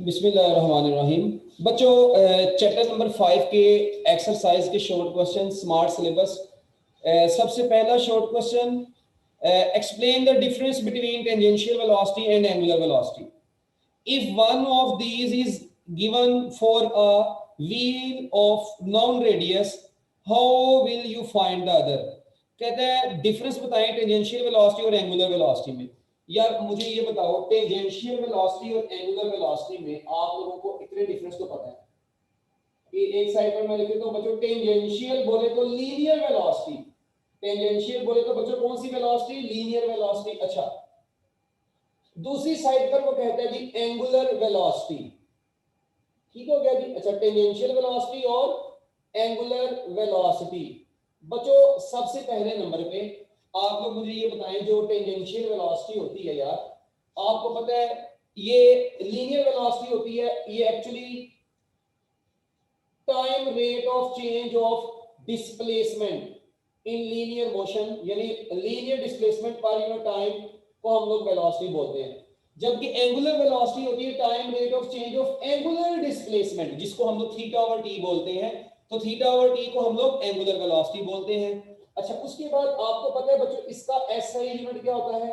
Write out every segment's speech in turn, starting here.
बिस्मिल्लाहिर्रहमानिर्रहीम। बच्चों, chapter number 5 के एक्सरसाइज के शॉर्ट क्वेश्चन, स्मार्ट सिलेबस। सबसे पहला short question, explain the difference between tangential velocity and angular velocity. If one of these is given for a wheel of known radius, how will you find the other? कहते हैं difference बताएं tangential velocity और angular velocity में। यार मुझे ये बताओ, tangential velocity और एंगुलर वेलोसिटी में आप लोगों को इतने डिफरेंस तो पता है कि एक साइड पर मैं लिख देता हूं बच्चों, टेंजेंशियल बोले तो लीनियर वेलोसिटी। टेंजेंशियल बोले तो बच्चों कौन सी वेलोसिटी? Linear velocity. अच्छा, दूसरी साइड पर वो कहता है जी एंगुलर वेलोसिटी। ठीक हो गया जी। अच्छा, टेंजेंशियल वेलोसिटी और एंगुलर वेलोसिटी। बच्चों सबसे पहले नंबर पे आप लोग मुझे ये बताएं, जो टेंजेंशियल वेलोसिटी होती है यार, आपको पता है ये लीनियर वेलोसिटी होती है। ये actually time rate of change of displacement in linear motion, यानी लीनियर डिस्प्लेसमेंट पर टाइम को हम लोग वेलोसिटी बोलते हैं। जबकि एंगुलर वेलोसिटी होती है time rate of change of angular displacement, जिसको हम लोग थीटा और टी बोलते हैं। तो थीटा और टी को हम लोग एंगुलर वेलोसिटी बोलते हैं। अच्छा, उसके बाद आपको पता है बच्चों इसका एसआई यूनिट क्या होता है?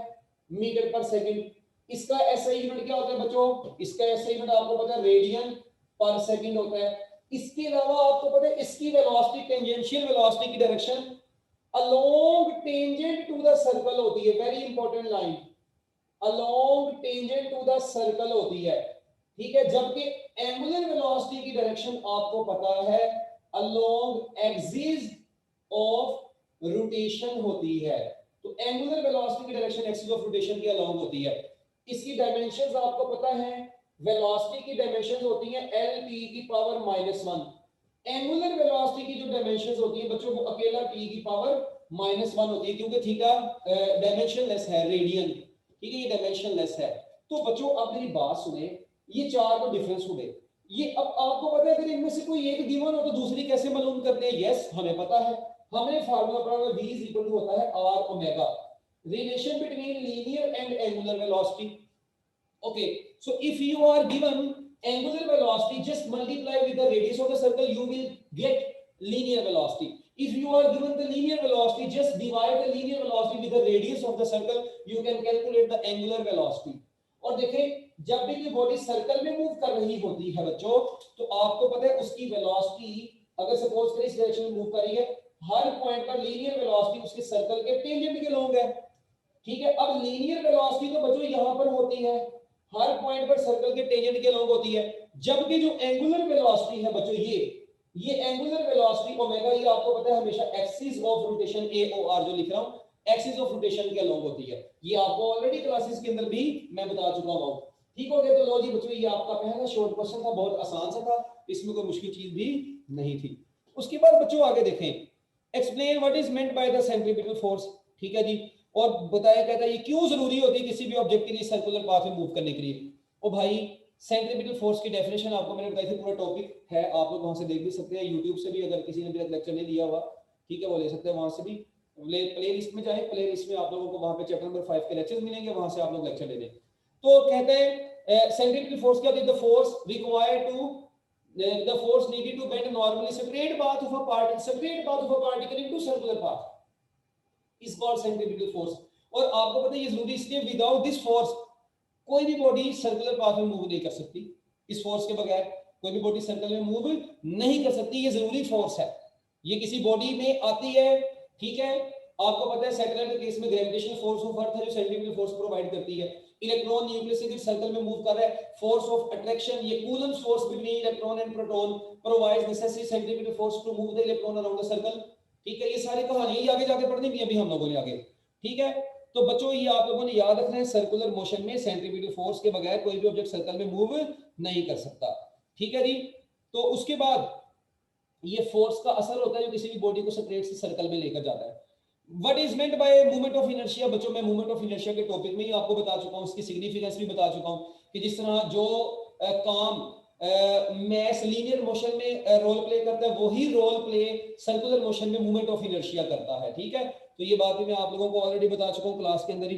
मीटर पर सेकंड। इसका एसआई यूनिट क्या होता है बच्चों? इसका एसआई यूनिट आपको पता है रेडियन पर सेकंड होता है। इसके अलावा आपको पता है इसकी वेलोसिटी, टेंजेंशियल वेलोसिटी की direction along tangent to the circle होती है। Very important line, along tangent to the circle होती है। ठीक है। जबकि एंगुलर वेलोसिटी की डायरेक्शन आपको पता है अलोंग एक्सिस ऑफ रोटेशन होती है। तो एंगुलर वेलोसिटी की डायरेक्शन एक्सिस ऑफ रोटेशन के अलोंग होती है। इसकी डायमेंशंस आपको पता है, वेलोसिटी की डायमेंशंस होती हैं एल टी की पावर -1। एंगुलर वेलोसिटी की जो डायमेंशंस होती है बच्चों, वो अकेला टी की पावर -1 होती है, क्योंकि थीटा डायमेंशनलेस है, रेडियन। ठीक है, ये डायमेंशनलेस है। तो बच्चों अब मेरी बात सुने, ये चार तो डिफरेंस हो गए। ये अब आपको पता है अगर इनमें से कोई एक गिवन हो तो दूसरी कैसे मालूम करते हैं? यस, हमें पता है। हमें फार्मूला पढ़ा हुआ v = होता है r omega, relation between linear and angular velocity. Okay, so if you are given angular velocity, just multiply with the radius of the circle, you will get linear velocity. If you are given the linear velocity, just divide the linear velocity with the radius of the circle, you can calculate the angular velocity. और देखें, जब भी कोई body circle में move कर रही होती है बच्चों, तो आपको पता है उसकी वेलोसिटी, अगर सपोज करें इस डायरेक्शन में मूव कर रही है, हर पॉइंट पर लीनियर वेलोसिटी उसके सर्कल के टेंजेंट के लॉन्ग है। ठीक है। अब लीनियर वेलोसिटी तो बच्चों यहां पर होती है, हर पॉइंट पर सर्कल के टेंजेंट के लॉन्ग होती है। जबकि जो एंगुलर वेलोसिटी है बच्चों, ये एंगुलर वेलोसिटी ओमेगा, ये आपको पता है हमेशा एक्सिस ऑफ रोटेशन AOR जो लिख रहा हूं, एक्सिस ऑफ रोटेशन के लॉन्ग होती है। ये आपको ऑलरेडी क्लासेस के अंदर भी मैं बता चुका हूं। ठीक हो गया। तो लो जी बच्चों, ये आपका पहला शॉर्ट क्वेश्चन था, बहुत आसान सा था, इसमें कोई मुश्किल चीज भी नहीं थी। उसके बाद बच्चों आगे देखें, explain what is meant by the centripetal force. ठीक है जी। और बताया, कहता है ये क्यों जरूरी होती है किसी भी ऑब्जेक्ट के लिए सर्कुलर पाथ में मूव करने के लिए। ओ भाई, सेंट्रीपिटल फोर्स की डेफिनेशन आपको मैंने बताई थी, पूरा टॉपिक है, आप लोग वहां से देख भी सकते हैं, यूट्यूब से भी, अगर किसी ने भी लेक्चर नहीं दिया हुआ, ठीक है, वो ले सकते हैं वहां से भी। प्ले लिस्ट में जाए, प्ले लिस्ट में आप लोगों को वहां पे चैप्टर नंबर 5 के लेक्चर्स मिलेंगे, वहां से आप लोग लेक्चर ले लें। तो कहते हैं सेंट्रीपिटल फोर्स क्या होती है? The force required to the force needed to bend normally straight path of a particle into circular path is called centripetal force. और आपको पता है ये जरूरी इसलिए, विदाउट दिस फोर्स कोई भी बॉडी सर्कुलर पाथ में मूव नहीं कर सकती। इस फोर्स के बगैर कोई भी बॉडी सर्कल में मूव नहीं कर सकती, ये जरूरी फोर्स है, ये किसी बॉडी में आती है। ठीक है। आपको पता है सैटेलाइट के केस में ग्रेविटेशनल फोर्स ऑफ अर्थ है जो सेंट्रीपिटल फोर्स प्रोवाइड करती है। इलेक्ट्रॉन न्यूक्लियस से सर्कल में मूव कर रहा है, फोर्स ऑफ अट्रैक्शन, ये Coulomb's force between electron and proton provides necessary centripetal force to move the electron around the circle. ठीक है। ये सारी कहानी आगे जाके पढ़नी भी अभी हम लोगों ने आगे। ठीक है। तो बच्चों ये आप लोगों ने याद रखना है, सर्कुलर मोशन में सेंट्रीपिटल फोर्स के बगैर कोई भी ऑब्जेक्ट सर्कल में मूव नहीं कर सकता। ठीक है जी। तो उसके बाद ये फोर्स का असर होता है जो किसी भी बॉडी को स्ट्रेट से सर्कल में लेकर जाता है। What is meant by movement of inertia? बच्चों मैं मूवमेंट ऑफ इनर्शिया के टॉपिक में ही आपको बता चुका हूं, उसकी सिग्निफिकेंस भी बता चुका हूं कि जिस तरह जो काम मैस लीनियर मोशन में रोल प्ले करता है, वही रोल प्ले सर्कुलर मोशन में मूवमेंट ऑफ इनर्शिया करता है। ठीक है। तो ये बात भी मैं आप लोगों को ऑलरेडी बता चुका हूं क्लास के अंदर ही।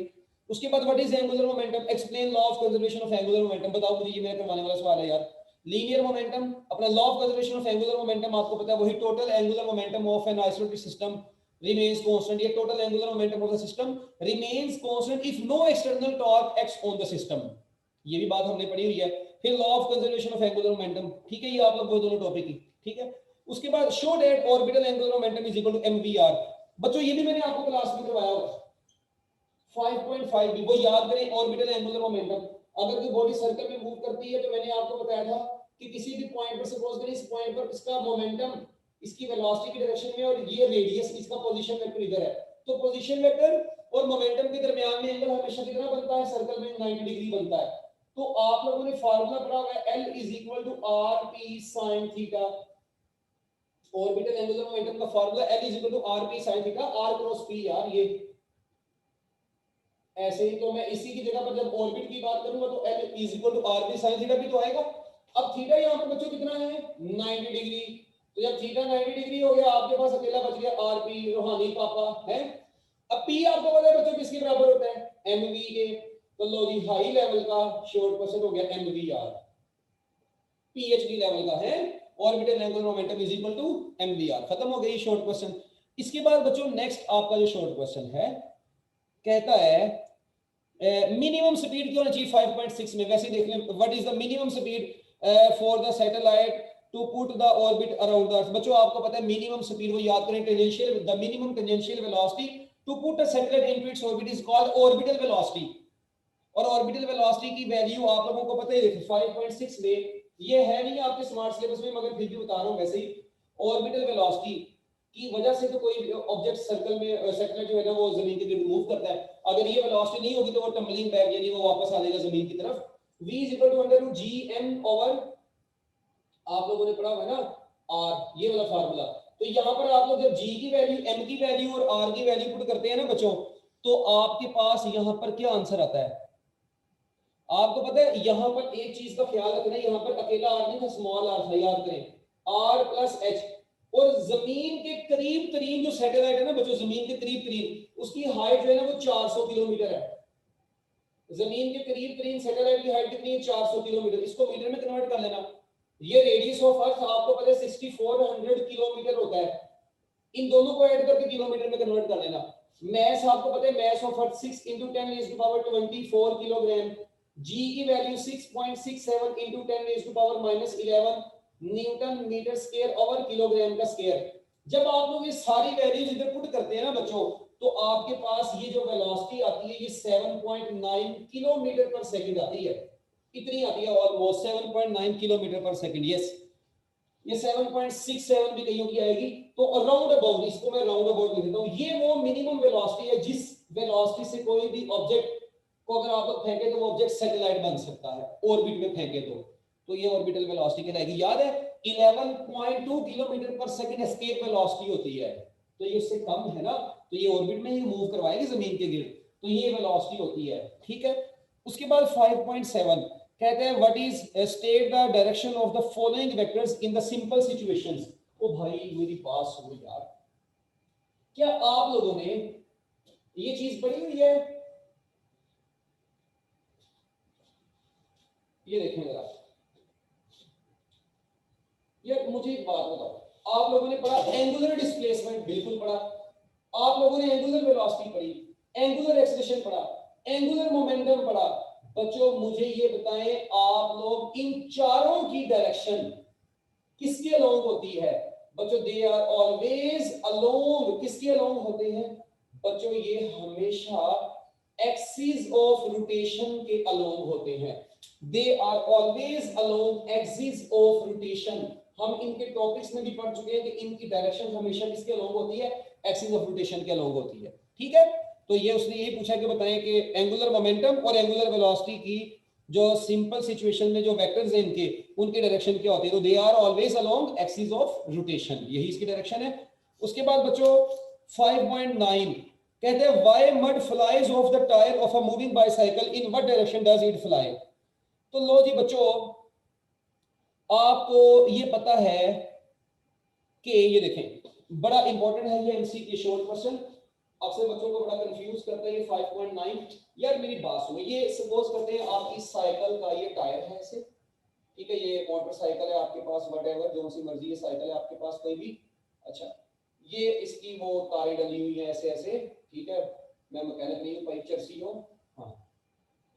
उसके बाद what is angular momentum, explain law of conservation of angular momentum. बताओ मुझे, ये मेरा करवाने वाला सवाल है यार। लीनियर मोमेंटम, अपना law of conservation of angular momentum आपको पता है, वही total angular momentum of an isotropic system remains constant। ये total angular momentum of the system remains constant if no external torque acts on the system। ये भी बात हमने पढ़ी हुई है। फिर law of conservation of angular momentum, ठीक है, ये आप लोग वो दोनों टॉपिक की, ठीक है। उसके बाद show that orbital angular momentum is equal to mvr। बच्चों ये भी मैंने आपको क्लास में करवाया हुआ 5.5 भी, वो याद करें। ऑर्बिटल एंगुलर मोमेंटम, अगर कोई बॉडी सर्कल में मूव करती है तो मैंने आपको बताया था कि किसी भी पॉइंट पर, सपोज करें इस पॉइंट पर इसका मोमेंटम इसकी वेलोसिटी की डायरेक्शन में और ये रेडियस, इसका पोजीशन वेक्टर इधर है, तो पोजीशन वेक्टर और मोमेंटम के दरमियान में एंगल हमेशा कितना बनता है, सर्कल में 90 डिग्री बनता है। तो आप लोगों ने फार्मूला पढ़ा हुआ है L is equal to R P sine theta. Orbital angular momentum का formula L is equal to R P sine theta, R cross P यार, ये ऐसे ही। तो मैं इसी की जगह पर जब ऑर्बिट की बात करूंगा तो L is equal to R P sine theta भी तो आएगा। अब थीटा यहाँ पर बच्चों कितना है, 90 डिग्री। तो जब थीटा 90 डिग्री हो गया, आपके पास अकेला बच गया आर पी, रूहानी पापा है। अब पी आपको पता है बच्चों किसके बराबर होता है, एमवी के। तो लो जी, हाई लेवल का शॉर्ट क्वेश्चन हो गया एमवीआर, पीएचडी लेवल का है, orbital angular momentum is equal to MVR. खत्म हो गई शॉर्ट क्वेश्चन। इसके बाद बच्चों नेक्स्ट आपका जो शॉर्ट क्वेश्चन है, कहता है मिनिमम स्पीड क्यों अचीव 5.6 में। वैसे देख लें, what is the minimum speed for the satellite to put the orbit around the earth. बच्चों आपको पता है मिनिमम स्पीड, वो याद करें, tangential, the minimum tangential velocity to put a satellite into its orbit is called orbital velocity. और orbital velocity की value आप लोगों को पता ही, देखिए 5.6 में, ये है नहीं आपके स्मार्ट सिलेबस में मगर फिर भी बता रहा हूं वैसे ही। ऑर्बिटल वेलोसिटी की वजह से तो कोई ऑब्जेक्ट सर्कल में, सैटेलाइट जो है ना वो जमीन के गिर्द मूव करता है। अगर ये वेलोसिटी नहीं होगी तो वो टम्बलिंग बैक, यानी वो वापस आ जाएगा जमीन की तरफ। v is equal to under root gm over, आप लोगों ने पढ़ा हुआ है ना, r, ये वाला फार्मूला। तो यहां पर आप लोग जब g की वैल्यू, m की वैल्यू और r की वैल्यू पुट करते हैं ना बच्चों, तो आपके पास यहां पर क्या आंसर आता है। आपको पता है यहां पर एक चीज का ख्याल रखना है, यहां पर अकेला r नहीं था, स्मॉल r था, याद करें, r प्लस h। और जमीन के करीब तरीन जो सैटेलाइट है ना बच्चों, जमीन के करीब तरीन, उसकी हाइट जो है ना वो 400 किलोमीटर है। जमीन के करीब तरीन सैटेलाइट की हाइट कितनी है, 400 किलोमीटर। इसको मीटर में कन्वर्ट कर लेना। ये रेडियस ऑफ अर्थ आपको पता है 6400 किलोमीटर होता है। इन दोनों को ऐड करके किलोमीटर में कन्वर्ट कर लेना। मैस आपको पता है, mass of earth 6 × 10⁻24 kilogram. G की value 6.67 × 10⁻11 newton metre square over kilogram का स्क्वायर। जब आप लोग ये सारी वैल्यूज इधर पुट करते हैं ना बच्चों, तो आपके पास ये जो वेलोसिटी आती है ये 7.9 किलोमीटर पर सेकंड आती है। इतनी आती है, ऑलमोस्ट 7.9 किलोमीटर पर सेकंड। यस, ये 7.67 भी कईयों की आएगी। तो अराउंड अबाउट, इसको मैं राउंड अबाउट लिख देता हूं, ये वो मिनिमम वेलोसिटी है जिस वेलोसिटी से कोई भी ऑब्जेक्ट को अगर आप लोग फेंके तो वो ऑब्जेक्ट सैटेलाइट बन सकता है, ऑर्बिट में फेंके तो ये ऑर्बिटल वेलोसिटी कहलाएगी। याद है 11.2 किलोमीटर पर सेकंड एस्केप वेलोसिटी होती है। तो ये उससे कम है ना, तो ये ऑर्बिट में ही मूव करवाएगी जमीन के गिर्द, तो ये वेलोसिटी होती है, ठीक है। उसके बाद 5.7 कहते हैं what is state the direction of the following vectors in the simple situations. ओ भाई मेरी बात सुनो यार, क्या आप लोगों ने ये चीज पढ़ी हुई है, ये देखें जरा, ये मुझे एक बात बताओ, आप लोगों ने पढ़ा एंगुलर डिस्प्लेसमेंट, बिल्कुल पढ़ा। आप लोगों ने एंगुलर वेलोसिटी पढ़ी, एंगुलर एक्सेलरेशन पढ़ा, एंगुलर मोमेंटम पढ़ा। बच्चों मुझे ये बताएं, आप लोग इन चारों की डायरेक्शन किसके अलोंग होती है। बच्चों दे आर ऑलवेज अलोंग, किसके अलोंग होते हैं बच्चों, ये हमेशा एक्सिस ऑफ रोटेशन के अलोंग होते हैं। They are always along axis of rotation. हम इनके टॉपिक्स में भी पढ़ चुके हैं कि इनकी डायरेक्शन हमेशा किसके अलोंग होती है, एक्सिस ऑफ रोटेशन के अलोंग होती है, ठीक है। तो ये उसने यही पूछा कि बताएं कि एंगुलर मोमेंटम और एंगुलर वेलोसिटी की जो सिंपल सिचुएशन में जो वेक्टर्स हैं इनके, उनकी डायरेक्शन क्या होती है। तो they are always along axis of rotation, यही इसकी डायरेक्शन है। उसके बाद बच्चों 5.9 कहते हैं why mud flies of the tyre of a moving bicycle, in what direction does it fly. तो लो जी बच्चों, आपको ये पता है कि ये देखें, बड़ा इंपॉर्टेंट है ये एमसीक्यू शॉर्ट क्वेश्चन। अक्सर बच्चों को बड़ा कंफ्यूज करता है ये 5.9। यार मेरी बात सुनो, ये सपोज करते हैं आपकी साइकिल का ये टायर है ऐसे, ठीक है, ये मोटरसाइकिल है आपके पास, वट जो सी मर्जी है साइकिल है आपके पास कोई भी। अच्छा, ये इसकी वो तारें डली हुई है ऐसे ऐसे, ठीक है, मैं मैकेनिक नहीं हूँ, पाइप चर्सी हूँ, हाँ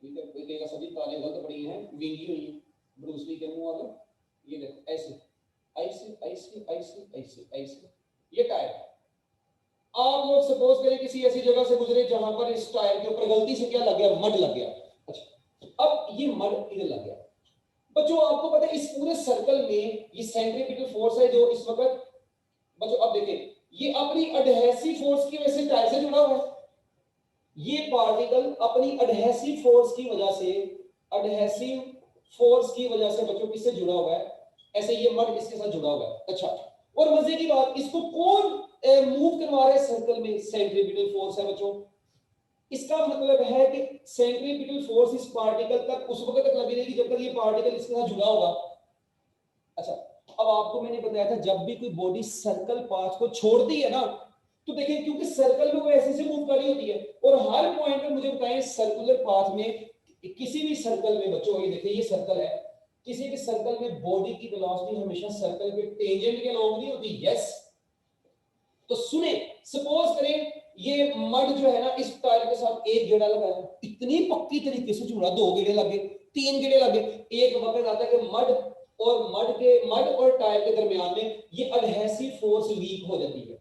ठीक है, कोई कहेगा सभी तारें गलत पड़ी हैं, विंगी हुई है, ब्रूसली के मुंह वाला, ये देखो ऐसे ऐसे ऐसे ऐसे ऐसे ऐसे, ये टायर। आप लोग सपोज करें किसी ऐसी जगह से गुजरे जहां पर इस टायर के ऊपर गलती से क्या लग गया, मड लग गया। अच्छा, अब ये मड इधर लग गया। बच्चों आपको पता है इस पूरे सर्कल में ये सेंट्रीपिटल फोर्स है जो इस वक्त, बच्चों अब देखें ये अपनी एडहेसिव फोर्स की वजह से टायर से जुड़ा हुआ है। ये पार्टिकल अपनी एडहेसिव फोर्स की वजह से, एडहेसिव फोर्स की वजह से बच्चों किससे जुड़ा हुआ है, ऐसे ये मड इसके साथ जुड़ा हुआ है। अच्छा, और मजे की बात, इसको कौन मूव करवा रहा है सर्कल में, सेंट्रीपिटल फोर्स है बच्चों। इसका मतलब है कि सेंट्रीपिटल फोर्स इस पार्टिकल तक उस वक्त तक लगी रहेगी जब तक ये पार्टिकल इसके साथ जुड़ा होगा। अच्छा, अब आपको मैंने बताया था जब भी कोई बॉडी सर्कल पाथ को छोड़ती है ना, तो देखिए क्योंकि सर्कल में वो ऐसे से मूव कर रही होती है, और हर पॉइंट पे मुझे बताएं सर्कुलर पाथ में किसी भी सर्कल में बच्चों, ये देखिए ये सर्कल है, किसी भी सर्कल में बॉडी की वेलोसिटी हमेशा सर्कल के टेंजेंट के लॉन्ग नहीं होती। यस, तो सुने, सपोज करें ये मड जो है ना इस टायर के साथ एक गेड़ा लगाया, इतनी पक्की तरीके से जुड़ा, दो गेड़े लगे, तीन गेड़े लगे, एक वक्त आता है कि मड और टायर के दरमियान में ये एडहेसिव फोर्स वीक हो जाती है।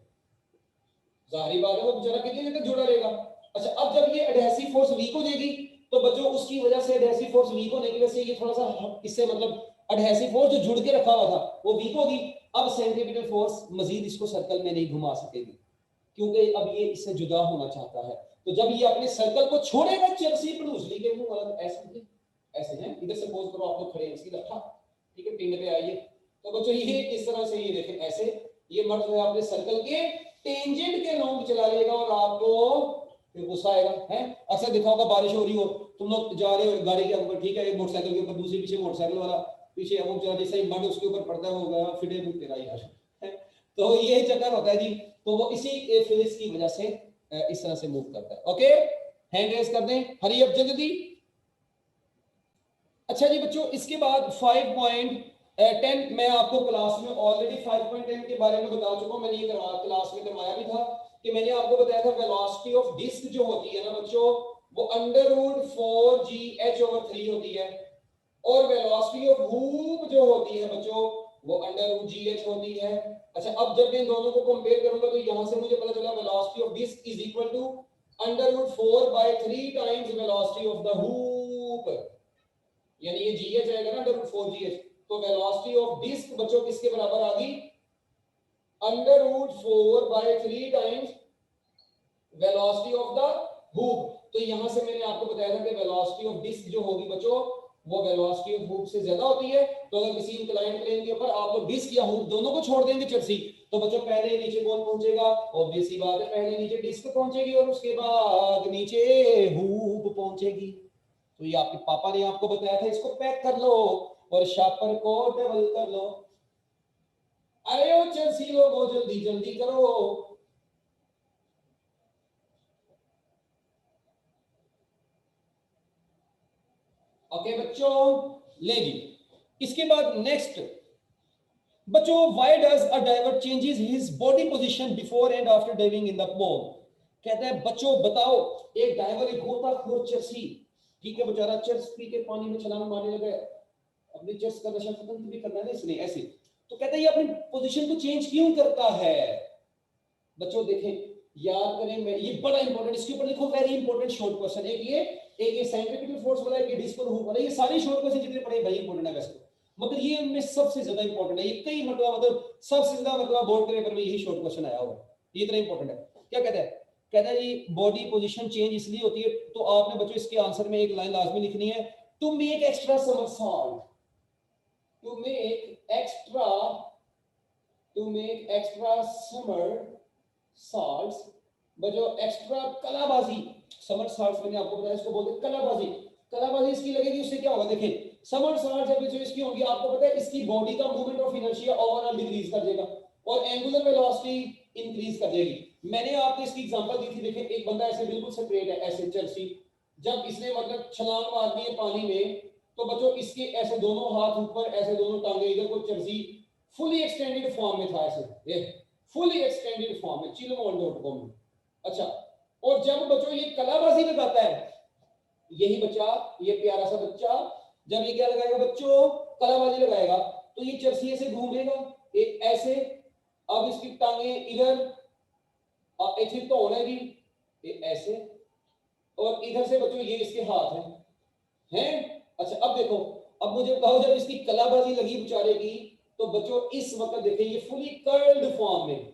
जाहिर बात है वो बेचारा कितनी देर तक जुड़ा रहेगा। अच्छा, अब जब ये एडहेसिव फोर्स वीक हो जाएगी तो बच्चों उसकी वजह से, एडहेसिव फोर्स वीक होने की वजह से ये थोड़ा सा इससे मतलब एडहेसिव फोर्स जो जुड़ के रखा हुआ था वो वीक होगी। अब सेंट्रीपिटल फोर्स मजीद इसको सर्कल में नहीं घुमा सकेगी क्योंकि अब ये इससे जुदा होना चाहता है। तो जब ये अपने सर्कल को छोड़ेगा, चर्सी ब्रूसली के मुंह वाला ऐसे ऐसे हैं, इधर सपोज करो आप लोग खड़े हैं इसकी तरफ, ठीक है, पिंड पे आइए, तो बच्चों ये इस तरह से ये देखें ऐसे, ये मर्द जो है अपने सर्कल के टेंजेंट के लॉन्ग चला लेगा और आपको फिर गुस्सा आएगा है। अक्सर देखा होगा बारिश हो रही हो, तुम लोग जा रहे हो गाड़ी के ऊपर, ठीक है, एक मोटरसाइकिल के ऊपर, दूसरी पीछे मोटरसाइकिल वाला, पीछे अब चला, जैसे ही मड उसके ऊपर पड़ता है वो फिटे तेरा यार है। तो ये चक्कर होता है जी, तो वो इसी फिजिक्स की वजह से इस तरह से मूव करता है। ओके, हैंड रेज कर दें, हरी अप जल्दी। अच्छा जी बच्चों, इसके बाद 5.10 मैं आपको क्लास में ऑलरेडी 5.10 के बारे में बता चुका हूं, मैंने ये क्लास में करवाया भी था कि मैंने आपको बताया था वेलोसिटी ऑफ डिस्क जो होती है ना बच्चों, वो √4GH/3 होती है, और वेलोसिटी ऑफ हूप जो होती है बच्चों वो √GH होती है। अच्छा, अब जब मैं इन दोनों को कंपेयर करूंगा तो यहां से मुझे पता चला velocity of disc is equal to √4/3 times velocity of the hoop, यानी ये GH आएगा ना √4GH, तो वेलोसिटी ऑफ डिस्क बच्चों किसके बराबर आ गई, √4/3 times velocity of the hoop. तो यहां से मैंने आपको बताया था कि वेलोसिटी ऑफ डिस्क जो होगी बच्चों वो वेलोसिटी ऑफ हूप से ज्यादा होती है। तो अगर किसी इंक्लाइंड प्लेन के ऊपर आप लोग डिस्क या हूप दोनों को छोड़ देंगे चर्सी, तो बच्चों पहले नीचे कौन पहुंचेगा, ऑब्वियस सी बात है पहले नीचे डिस्क पहुंचेगी और उसके बाद नीचे हूप पहुंचेगी। तो ये आपके पापा ने आपको बताया था, इसको पैक कर लो और शापर को डबल कर लो। अरे ओ चर्सी लोगो जल्दी जल्दी करो। ओके बच्चों, लेगी इसके बाद नेक्स्ट बच्चों, why does a diver changes his body position before and after diving in the pool. कहता है बच्चों बताओ, एक डाइवर, एक गोताखोर चर्सी, ठीक है, बेचारा चर्स पी के पानी में छलांग मारने लगा, अपनी चर्स का नशा खत्म भी करना है इसने ऐसे, तो कहता है ये अपनी पोजीशन को चेंज क्यों करता है। बच्चों देखें, याद करें, मैं ये बड़ा इंपॉर्टेंट, इसके ऊपर लिखो वेरी इंपॉर्टेंट शॉर्ट क्वेश्चन, एक ये सेंट्रीपिटल फोर्स वाला है, ये डिस्क और हुक वाला, ये सारे शॉर्ट क्वेश्चन जितने पढ़े भाई इंपॉर्टेंट है वैसे, मगर ये उनमें सबसे ज्यादा इंपॉर्टेंट है, ये कई मतलब सबसे ज्यादा मतलब बोर्ड के पेपर में यही शॉर्ट क्वेश्चन आया हुआ है, ये इतना इंपॉर्टेंट है। क्या कहता है, कहता है ये बॉडी पोजीशन चेंज इसलिए होती है, तो आपने बच्चों इसके आंसर में एक लाइन लाजमी लिखनी है, to make extra somersault, to make extra somersaults, बच्चों एक्स्ट्रा कलाबाजी, समरसॉल्ट्स मैंने आपको बताया इसको बोलते हैं कलाबाजी, कलाबाजी इसकी लगेगी, उससे क्या होगा देखें, समरसॉल्ट्स जब जो इसकी होगी आपको पता है इसकी बॉडी का movement of inertia overall decrease कर देगा और एंगुलर वेलोसिटी इंक्रीज कर देगी। मैंने आपको इसकी एग्जांपल दी थी, देखिए एक बंदा ऐसे बिल्कुल स्ट्रेट है, ऐसे चर्सी, जब इसने मतलब छलांग मार दी है पानी में, तो बच्चों इसके ऐसे दोनों हाथ ऊपर, ऐसे दोनों टांगे इधर, को चर्सी फुली एक्सटेंडेड फॉर्म में था, ऐसे ये फुली एक्सटेंडेड फॉर्म में chillmall.com में। अच्छा, और जब बच्चों ये कलाबाजी लगाता है, यही बच्चा, ये प्यारा सा बच्चा, जब ये क्या लगाएगा बच्चों, कलाबाजी लगाएगा, तो ये चर्सी से घूमेगा एक ऐसे, अब इसकी टांगे इधर, ऐसे तो होना भी ऐसे, और इधर से बच्चों ये इसके हाथ हैं। अच्छा अब देखो, अब मुझे बताओ जब इसकी कलाबाजी लगी बेचारे की, तो बच्चों इस वक्त देखिए ये फुली कर्ल्ड फॉर्म में,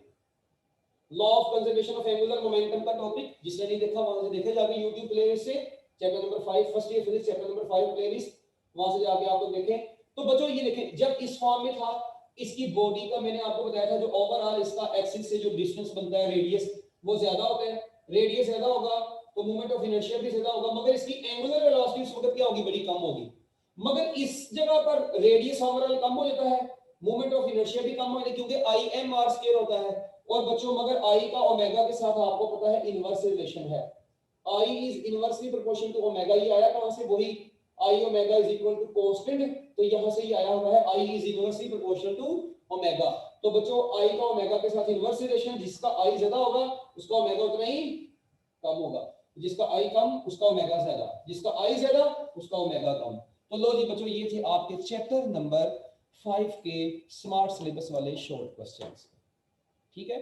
law of conservation of angular momentum का टॉपिक, जिसने नहीं देखा वहां से देखे जाके यूट्यूब प्लेलिस्ट से, chapter number 5 first year physics chapter number 5 playlist, वहां से जाके आप लोग देखें। तो बच्चों ये देखें, जब इस फॉर्म में था, इसकी बॉडी का मैंने आपको बताया था, जो ओवरऑल इसका एक्सिस से जो डिस्टेंस बनता है, रेडियस, वो ज्यादा होता है, रेडियस ज्यादा होगा तो मोमेंट ऑफ इनर्शिया भी ज्यादा होगा, मगर इसकी एंगुलर वेलोसिटी उस वक्त क्या होगी, बड़ी कम होगी। मगर इस जगह पर रेडियस ओवरऑल कम हो जाता है, मोमेंट ऑफ इनर्शिया भी कम हो जाता है, क्योंकि आई एम आर स्क्वायर होता है। और बच्चों मगर आई का ओमेगा के साथ आपको पता है इनवर्स रिलेशन है, I is inversely proportional to omega. ये आया कहां से, वही I omega is equal to constant, तो यहां से ही आया हुआ है I is inversely proportional to omega. तो बच्चों आई का ओमेगा के साथ इनवर्स रिलेशन, जिसका आई ज्यादा होगा उसका ओमेगा उतना ही कम होगा, जिसका आई कम उसका ओमेगा ज्यादा, जिसका आई ज्यादा उसका ओमेगा कम। तो लो जी बच्चों, ये थे आपके चैप्टर नंबर 5 के स्मार्ट सिलेबस वाले शॉर्ट क्वेश्चंस। ठीक है।